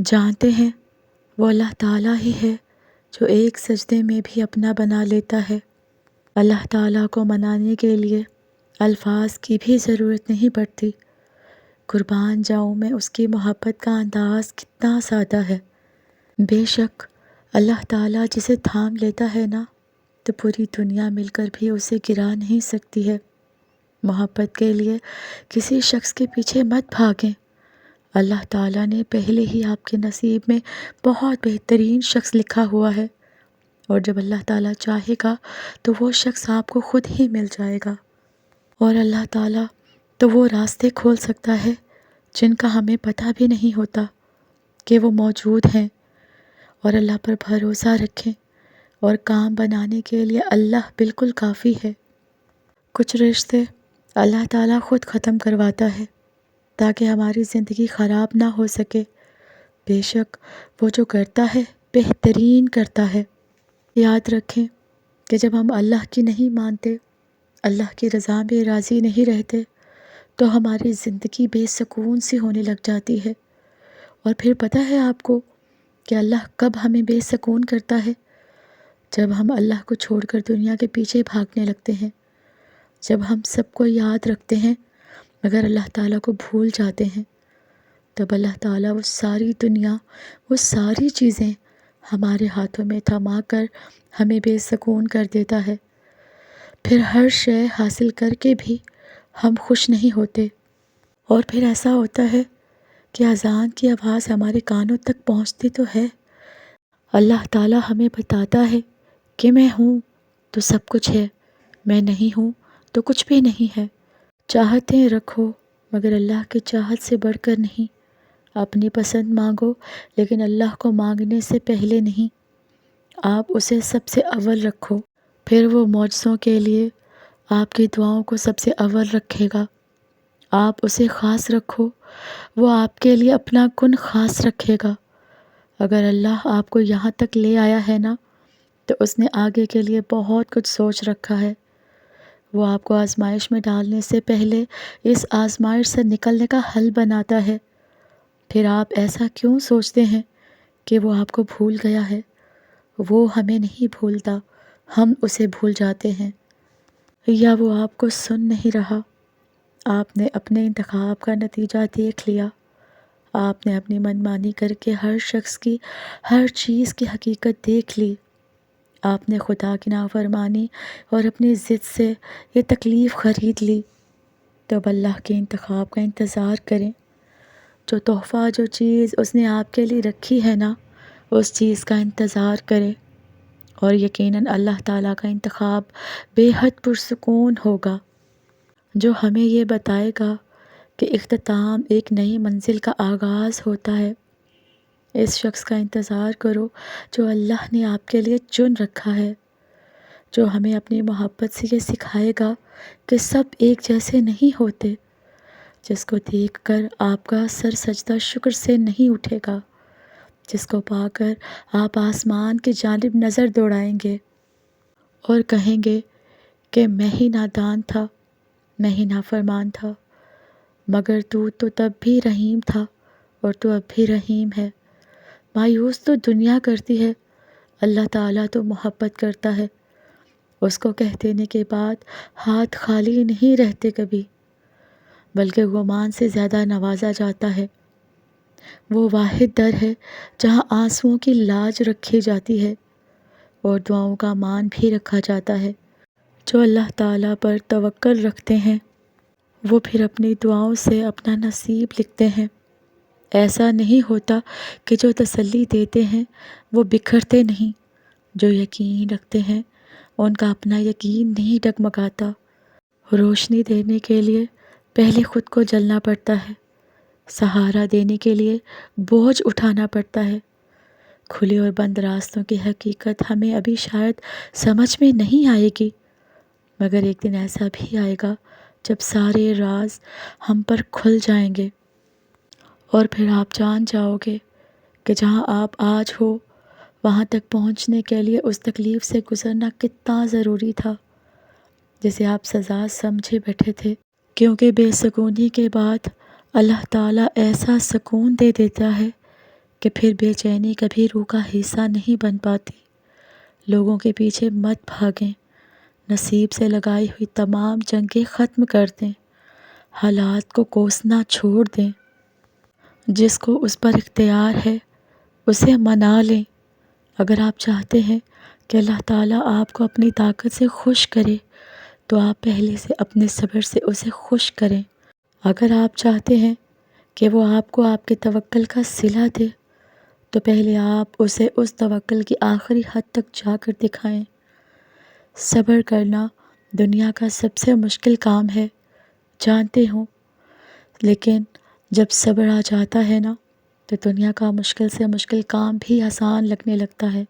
جانتے ہیں وہ اللہ تعالیٰ ہی ہے جو ایک سجدے میں بھی اپنا بنا لیتا ہے۔ اللہ تعالیٰ کو منانے کے لیے الفاظ کی بھی ضرورت نہیں پڑتی۔ قربان جاؤں میں اس کی محبت کا انداز کتنا سادہ ہے۔ بے شک اللہ تعالیٰ جسے تھام لیتا ہے نا تو پوری دنیا مل کر بھی اسے گرا نہیں سکتی ہے۔ محبت کے لیے کسی شخص کے پیچھے مت بھاگیں۔ اللہ تعالیٰ نے پہلے ہی آپ کے نصیب میں بہت بہترین شخص لکھا ہوا ہے، اور جب اللہ تعالیٰ چاہے گا تو وہ شخص آپ کو خود ہی مل جائے گا۔ اور اللہ تعالیٰ تو وہ راستے کھول سکتا ہے جن کا ہمیں پتہ بھی نہیں ہوتا کہ وہ موجود ہیں۔ اور اللہ پر بھروسہ رکھیں اور کام بنانے کے لیے اللہ بالکل کافی ہے۔ کچھ رشتے اللہ تعالیٰ خود ختم کرواتا ہے تاکہ ہماری زندگی خراب نہ ہو سکے۔ بے شک وہ جو کرتا ہے بہترین کرتا ہے۔ یاد رکھیں کہ جب ہم اللہ کی نہیں مانتے، اللہ کی رضا میں راضی نہیں رہتے، تو ہماری زندگی بے سکون سی ہونے لگ جاتی ہے۔ اور پھر پتہ ہے آپ کو کہ اللہ کب ہمیں بے سکون کرتا ہے؟ جب ہم اللہ کو چھوڑ کر دنیا کے پیچھے بھاگنے لگتے ہیں، جب ہم سب کو یاد رکھتے ہیں مگر اللہ تعالیٰ کو بھول جاتے ہیں، تب اللہ تعالیٰ وہ ساری دنیا، وہ ساری چیزیں ہمارے ہاتھوں میں تھما کر ہمیں بے سکون کر دیتا ہے۔ پھر ہر شے حاصل کر کے بھی ہم خوش نہیں ہوتے، اور پھر ایسا ہوتا ہے کہ اذان کی آواز ہمارے کانوں تک پہنچتی تو ہے، اللہ تعالیٰ ہمیں بتاتا ہے کہ میں ہوں تو سب کچھ ہے، میں نہیں ہوں تو کچھ بھی نہیں ہے۔ چاہتیں رکھو مگر اللہ کی چاہت سے بڑھ کر نہیں۔ اپنی پسند مانگو لیکن اللہ کو مانگنے سے پہلے نہیں، آپ اسے سب سے اول رکھو، پھر وہ معجزوں کے لیے آپ کی دعاؤں کو سب سے اول رکھے گا۔ آپ اسے خاص رکھو، وہ آپ کے لیے اپنا کن خاص رکھے گا۔ اگر اللہ آپ کو یہاں تک لے آیا ہے نا تو اس نے آگے کے لیے بہت کچھ سوچ رکھا ہے۔ وہ آپ کو آزمائش میں ڈالنے سے پہلے اس آزمائش سے نکلنے کا حل بناتا ہے۔ پھر آپ ایسا کیوں سوچتے ہیں کہ وہ آپ کو بھول گیا ہے؟ وہ ہمیں نہیں بھولتا، ہم اسے بھول جاتے ہیں۔ یا وہ آپ کو سن نہیں رہا؟ آپ نے اپنے انتخاب کا نتیجہ دیکھ لیا۔ آپ نے اپنی منمانی کر کے ہر شخص کی، ہر چیز کی حقیقت دیکھ لی۔ آپ نے خدا کی نافرمانی اور اپنی ضد سے یہ تکلیف خرید لی۔ تو اب اللہ کے انتخاب کا انتظار کریں۔ جو تحفہ، جو چیز اس نے آپ کے لیے رکھی ہے نا، اس چیز کا انتظار کریں، اور یقیناً اللہ تعالیٰ کا انتخاب بے حد پرسکون ہوگا، جو ہمیں یہ بتائے گا کہ اختتام ایک نئی منزل کا آغاز ہوتا ہے۔ اس شخص کا انتظار کرو جو اللہ نے آپ کے لیے چن رکھا ہے، جو ہمیں اپنی محبت سے یہ سکھائے گا کہ سب ایک جیسے نہیں ہوتے، جس کو دیکھ کر آپ کا سر سجدہ شکر سے نہیں اٹھے گا، جس کو پا کر آپ آسمان کی جانب نظر دوڑائیں گے اور کہیں گے کہ میں ہی نادان تھا، میں ہی نافرمان تھا، مگر تو تب بھی رحیم تھا اور تو اب بھی رحیم ہے۔ مایوس تو دنیا کرتی ہے، اللہ تعالیٰ تو محبت کرتا ہے۔ اس کو کہہ دینے کے بعد ہاتھ خالی نہیں رہتے کبھی، بلکہ گمان سے زیادہ نوازا جاتا ہے۔ وہ واحد در ہے جہاں آنسوؤں کی لاج رکھی جاتی ہے اور دعاؤں کا مان بھی رکھا جاتا ہے۔ جو اللہ تعالیٰ پر توکل رکھتے ہیں وہ پھر اپنی دعاؤں سے اپنا نصیب لکھتے ہیں۔ ایسا نہیں ہوتا کہ جو تسلی دیتے ہیں وہ بکھرتے نہیں، جو یقین رکھتے ہیں ان کا اپنا یقین نہیں ڈگمگاتا۔ روشنی دینے کے لیے پہلے خود کو جلنا پڑتا ہے، سہارا دینے کے لیے بوجھ اٹھانا پڑتا ہے۔ کھلے اور بند راستوں کی حقیقت ہمیں ابھی شاید سمجھ میں نہیں آئے گی، مگر ایک دن ایسا بھی آئے گا جب سارے راز ہم پر کھل جائیں گے، اور پھر آپ جان جاؤ گے کہ جہاں آپ آج ہو وہاں تک پہنچنے کے لیے اس تکلیف سے گزرنا کتنا ضروری تھا جسے آپ سزا سمجھے بیٹھے تھے۔ کیونکہ بے سکونی کے بعد اللہ تعالیٰ ایسا سکون دے دیتا ہے کہ پھر بے چینی کبھی روح کا حصہ نہیں بن پاتی۔ لوگوں کے پیچھے مت بھاگیں، نصیب سے لگائی ہوئی تمام جنگیں ختم کر دیں، حالات کو کوسنا چھوڑ دیں۔ جس کو اس پر اختیار ہے اسے منا لیں۔ اگر آپ چاہتے ہیں کہ اللہ تعالیٰ آپ کو اپنی طاقت سے خوش کرے تو آپ پہلے سے اپنے صبر سے اسے خوش کریں۔ اگر آپ چاہتے ہیں کہ وہ آپ کو آپ کے توکل کا صلہ دے تو پہلے آپ اسے اس توکل کی آخری حد تک جا کر دکھائیں۔ صبر کرنا دنیا کا سب سے مشکل کام ہے، جانتے ہوں، لیکن جب صبر آ جاتا ہے نا تو دنیا کا مشکل سے مشکل کام بھی آسان لگنے لگتا ہے۔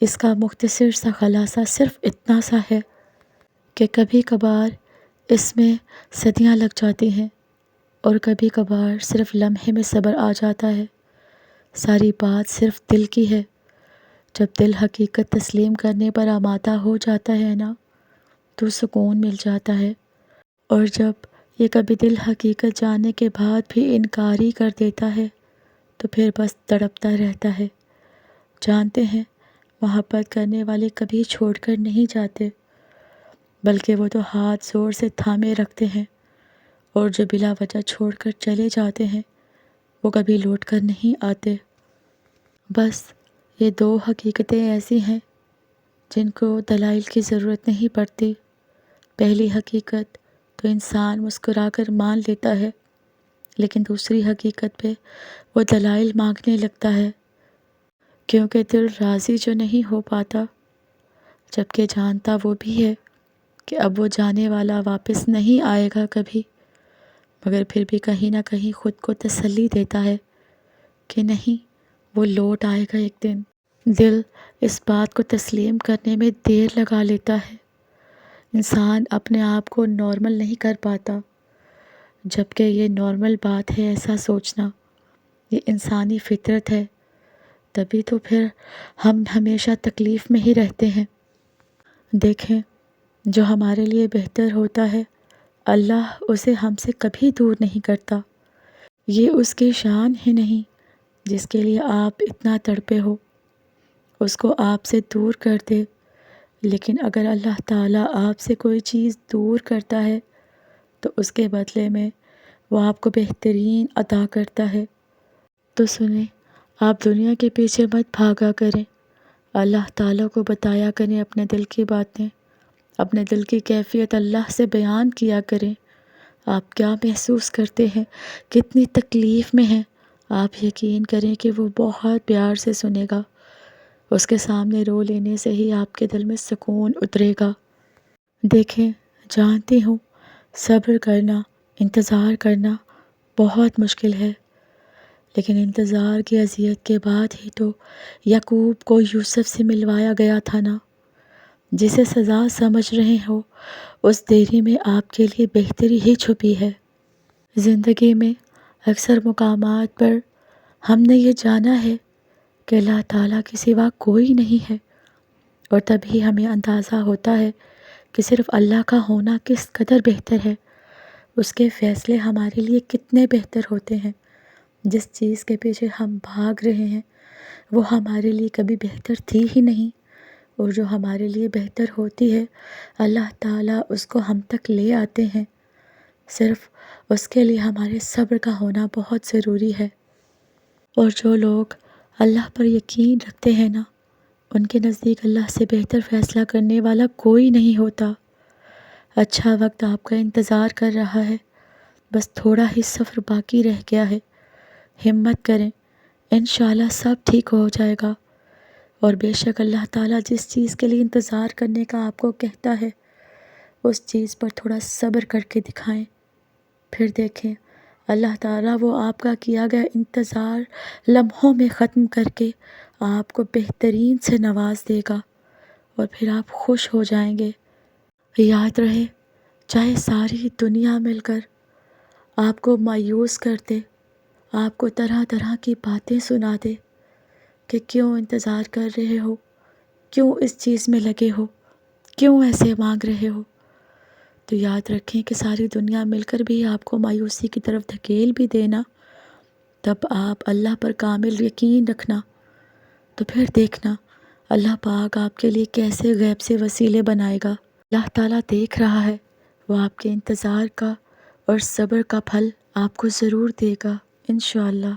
اس کا مختصر سا خلاصہ صرف اتنا سا ہے کہ کبھی کبھار اس میں صدیاں لگ جاتی ہیں اور کبھی کبھار صرف لمحے میں صبر آ جاتا ہے۔ ساری بات صرف دل کی ہے۔ جب دل حقیقت تسلیم کرنے پر آمادہ ہو جاتا ہے نا تو سکون مل جاتا ہے، اور جب یہ کبھی دل حقیقت جاننے کے بعد بھی انکاری کر دیتا ہے تو پھر بس تڑپتا رہتا ہے۔ جانتے ہیں محبت کرنے والے کبھی چھوڑ کر نہیں جاتے، بلکہ وہ تو ہاتھ زور سے تھامے رکھتے ہیں، اور جو بلا وجہ چھوڑ کر چلے جاتے ہیں وہ کبھی لوٹ کر نہیں آتے۔ بس یہ دو حقیقتیں ایسی ہیں جن کو دلائل کی ضرورت نہیں پڑتی۔ پہلی حقیقت تو انسان مسکرا کر مان لیتا ہے، لیکن دوسری حقیقت پہ وہ دلائل مانگنے لگتا ہے، کیونکہ دل راضی جو نہیں ہو پاتا، جبکہ جانتا وہ بھی ہے کہ اب وہ جانے والا واپس نہیں آئے گا کبھی، مگر پھر بھی کہیں نہ کہیں خود کو تسلی دیتا ہے کہ نہیں، وہ لوٹ آئے گا ایک دن۔ دل اس بات کو تسلیم کرنے میں دیر لگا لیتا ہے۔ انسان اپنے آپ کو نارمل نہیں کر پاتا، جبکہ یہ نارمل بات ہے ایسا سوچنا، یہ انسانی فطرت ہے، تبھی تو پھر ہم ہمیشہ تکلیف میں ہی رہتے ہیں۔ دیکھیں، جو ہمارے لیے بہتر ہوتا ہے اللہ اسے ہم سے کبھی دور نہیں کرتا۔ یہ اس کی شان ہی نہیں جس کے لیے آپ اتنا تڑپے ہو، اس کو آپ سے دور کر دے۔ لیکن اگر اللہ تعالیٰ آپ سے کوئی چیز دور کرتا ہے تو اس کے بدلے میں وہ آپ کو بہترین عطا کرتا ہے۔ تو سنیں، آپ دنیا کے پیچھے مت بھاگا کریں، اللہ تعالیٰ کو بتایا کریں اپنے دل کی باتیں، اپنے دل کی کیفیت اللہ سے بیان کیا کریں۔ آپ کیا محسوس کرتے ہیں، کتنی تکلیف میں ہیں، آپ یقین کریں کہ وہ بہت پیار سے سنے گا۔ اس کے سامنے رو لینے سے ہی آپ کے دل میں سکون اترے گا۔ دیکھیں، جانتی ہوں صبر کرنا، انتظار کرنا بہت مشکل ہے، لیکن انتظار کی اذیت کے بعد ہی تو یعقوب کو یوسف سے ملوایا گیا تھا نا۔ جسے سزا سمجھ رہے ہو اس دیری میں آپ کے لیے بہتری ہی چھپی ہے۔ زندگی میں اکثر مقامات پر ہم نے یہ جانا ہے کہ اللہ تعالیٰ کے سوا کوئی نہیں ہے، اور تبھی ہمیں اندازہ ہوتا ہے کہ صرف اللہ کا ہونا کس قدر بہتر ہے، اس کے فیصلے ہمارے لیے کتنے بہتر ہوتے ہیں۔ جس چیز کے پیچھے ہم بھاگ رہے ہیں وہ ہمارے لیے کبھی بہتر تھی ہی نہیں، اور جو ہمارے لیے بہتر ہوتی ہے اللہ تعالیٰ اس کو ہم تک لے آتے ہیں۔ صرف اس کے لیے ہمارے صبر کا ہونا بہت ضروری ہے۔ اور جو لوگ اللہ پر یقین رکھتے ہیں نا، ان کے نزدیک اللہ سے بہتر فیصلہ کرنے والا کوئی نہیں ہوتا۔ اچھا وقت آپ کا انتظار کر رہا ہے، بس تھوڑا ہی سفر باقی رہ گیا ہے۔ ہمت کریں، انشاءاللہ سب ٹھیک ہو جائے گا، اور بے شک اللہ تعالیٰ جس چیز کے لیے انتظار کرنے کا آپ کو کہتا ہے اس چیز پر تھوڑا صبر کر کے دکھائیں، پھر دیکھیں اللہ تعالیٰ وہ آپ کا کیا گیا انتظار لمحوں میں ختم کر کے آپ کو بہترین سے نواز دے گا، اور پھر آپ خوش ہو جائیں گے۔ یاد رہے، چاہے ساری دنیا مل کر آپ کو مایوس کر دے، آپ کو طرح طرح کی باتیں سنا دے کہ کیوں انتظار کر رہے ہو، کیوں اس چیز میں لگے ہو، کیوں ایسے مانگ رہے ہو، تو یاد رکھیں کہ ساری دنیا مل کر بھی آپ کو مایوسی کی طرف دھکیل بھی دینا تب آپ اللہ پر کامل یقین رکھنا، تو پھر دیکھنا اللہ پاک آپ کے لیے کیسے غیب سے وسیلے بنائے گا۔ اللہ تعالیٰ دیکھ رہا ہے، وہ آپ کے انتظار کا اور صبر کا پھل آپ کو ضرور دے گا انشاءاللہ۔